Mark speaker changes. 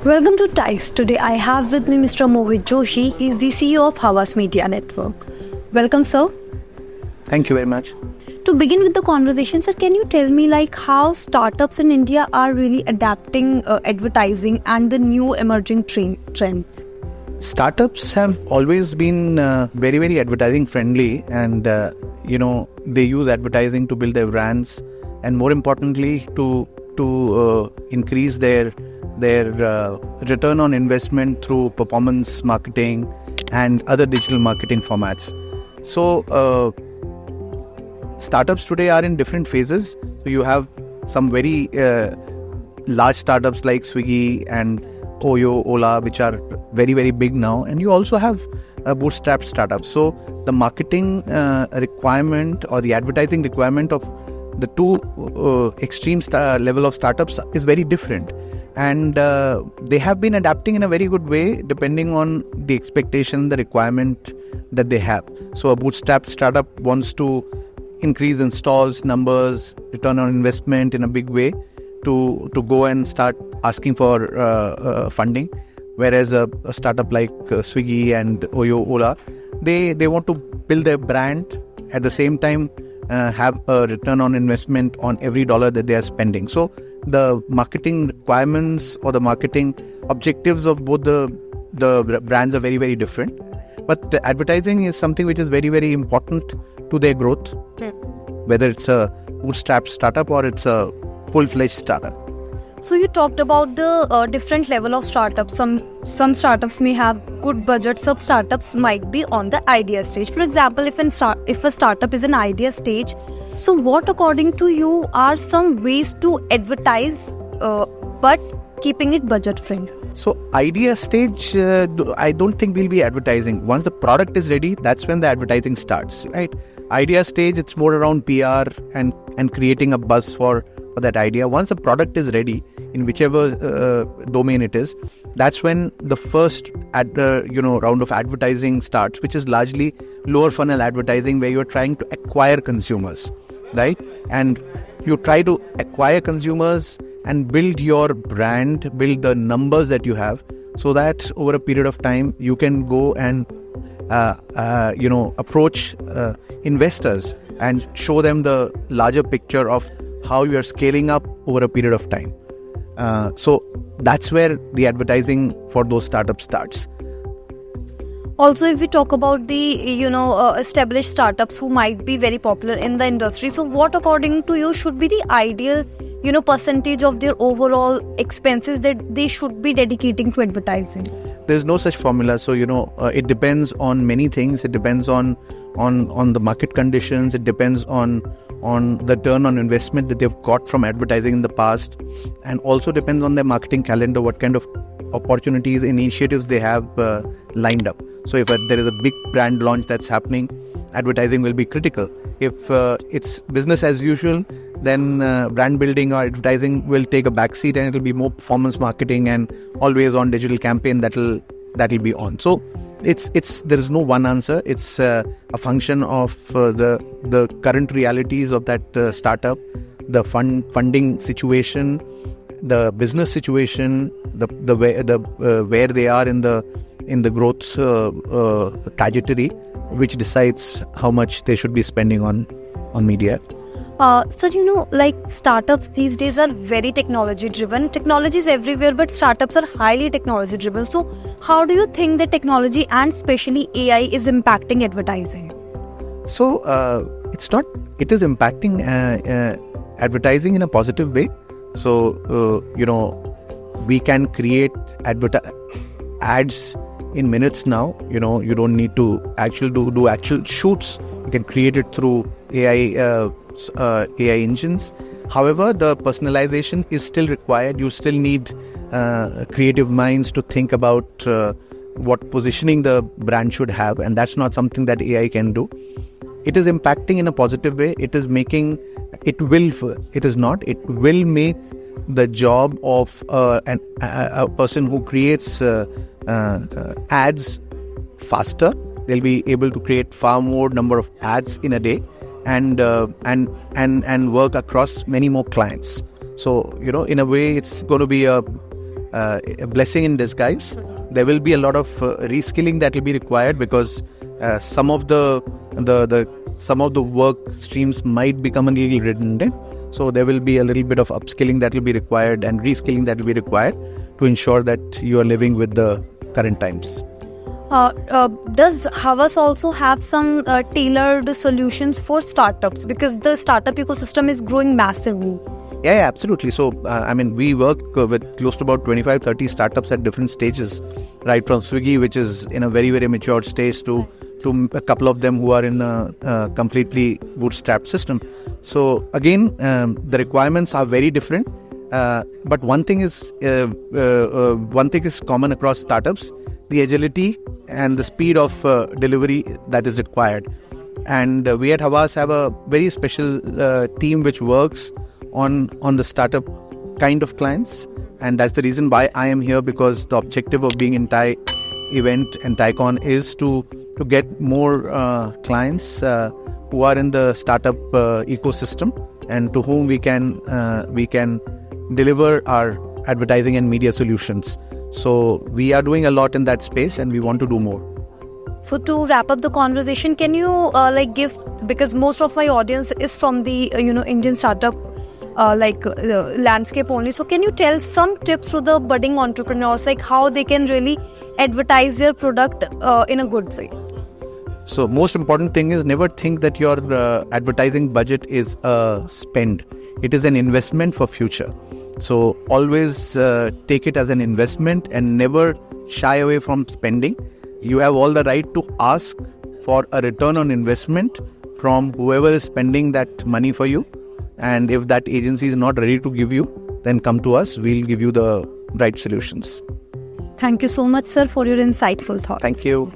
Speaker 1: Welcome to TICE. Today I have with me Mr. Mohit Joshi. He is the CEO of Havas Media Network. Welcome, sir.
Speaker 2: Thank you very much.
Speaker 1: To begin with the conversation, sir, can you tell me how startups in India are really adapting advertising and the new emerging trends?
Speaker 2: Startups have always been very, very advertising friendly, and they use advertising to build their brands, and more importantly, to increase their return on investment through performance marketing and other digital marketing formats. So startups today are in different phases. So you have some very large startups like Swiggy and Oyo, Ola, which are very, very big now. And you also have bootstrapped startups. So the marketing requirement or the advertising requirement of the two extreme level of startups is very different. And they have been adapting in a very good way depending on the expectation, the requirement that they have. So a bootstrapped startup wants to increase installs, numbers, return on investment in a big way to go and start asking for funding. Whereas a startup like Swiggy and Oyo, Ola, they want to build their brand, at the same time have a return on investment on every dollar that they are spending. So the marketing requirements or the marketing objectives of both the brands are very, very different. But the advertising is something which is very, very important to their growth, whether it's a bootstrap startup or it's a full-fledged startup.
Speaker 1: So you talked about the different level of startups. Some startups may have good budgets. Some startups might be on the idea stage. For example, if a startup is an idea stage, so what according to you are some ways to advertise but keeping it budget friendly?
Speaker 2: So idea stage, I don't think we'll be advertising. Once the product is ready, that's when the advertising starts, right? Idea stage, it's more around PR and creating a buzz for that idea. Once the product is ready, in whichever domain it is, that's when the first round of advertising starts, which is largely lower funnel advertising, where you're trying to acquire consumers, right? And you try to acquire consumers and build your brand, build the numbers that you have, so that over a period of time you can go and approach investors and show them the larger picture of how you are scaling up over a period of time. So that's where the advertising for those startups starts.
Speaker 1: Also, if we talk about the established startups who might be very popular in the industry, so what according to you should be the ideal percentage of their overall expenses that they should be dedicating to advertising?
Speaker 2: There's no such formula. So it depends on many things. It depends on the market conditions. It depends on the return on investment that they've got from advertising in the past, and also depends on their marketing calendar, what kind of opportunities, initiatives they have lined up. So if there is a big brand launch that's happening, advertising will be critical. If it's business as usual, then brand building or advertising will take a backseat, and it will be more performance marketing and always on digital campaign that'll be on. So there is no one answer. It's a function of the current realities of that startup, the funding situation, the business situation, the where they are in the growth trajectory, which decides how much they should be spending on media.
Speaker 1: So startups these days are very technology driven. Technology is everywhere, but startups are highly technology driven. So how do you think that technology and especially AI is impacting advertising?
Speaker 2: So it is impacting advertising in a positive way. So we can create ads in minutes now. You don't need to do actual shoots. You can create it through AI engines. However, the personalization is still required. You still need creative minds to think about what positioning the brand should have, and that's not something that AI can do. It is impacting in a positive way. It will make the job of a person who creates ads faster. They'll be able to create far more number of ads in a day, and work across many more clients. So in a way, it's going to be a a blessing in disguise. There will be a lot of reskilling that will be required, because some of the work streams might become a little redundant. So there will be a little bit of upskilling that will be required and reskilling that will be required to ensure that you are living with the current times.
Speaker 1: Does Havas also have some tailored solutions for startups? Because the startup ecosystem is growing massively.
Speaker 2: Yeah, absolutely. So, we work with close to about 25-30 startups at different stages, right from Swiggy, which is in a very, very mature stage, to a couple of them who are in a completely bootstrapped system. So, again, the requirements are very different. But one thing is common across startups: the agility and the speed of delivery that is required. And we at Havas have a very special team which works on the startup kind of clients, and that's the reason why I am here, because the objective of being in TIE event and TICON is to get more clients who are in the startup ecosystem, and to whom we can deliver our advertising and media solutions. So we are doing a lot in that space, and we want to do more.
Speaker 1: So to wrap up the conversation, can you give, because most of my audience is from the Indian startup landscape only, so can you tell some tips to the budding entrepreneurs, like how they can really advertise their product in a good way?
Speaker 2: So most important thing is, never think that your advertising budget is a spend. It is an investment for future. So always take it as an investment and never shy away from spending. You have all the right to ask for a return on investment from whoever is spending that money for you. And if that agency is not ready to give you, then come to us. We'll give you the right solutions.
Speaker 1: Thank you so much, sir, for your insightful thoughts.
Speaker 2: Thank you.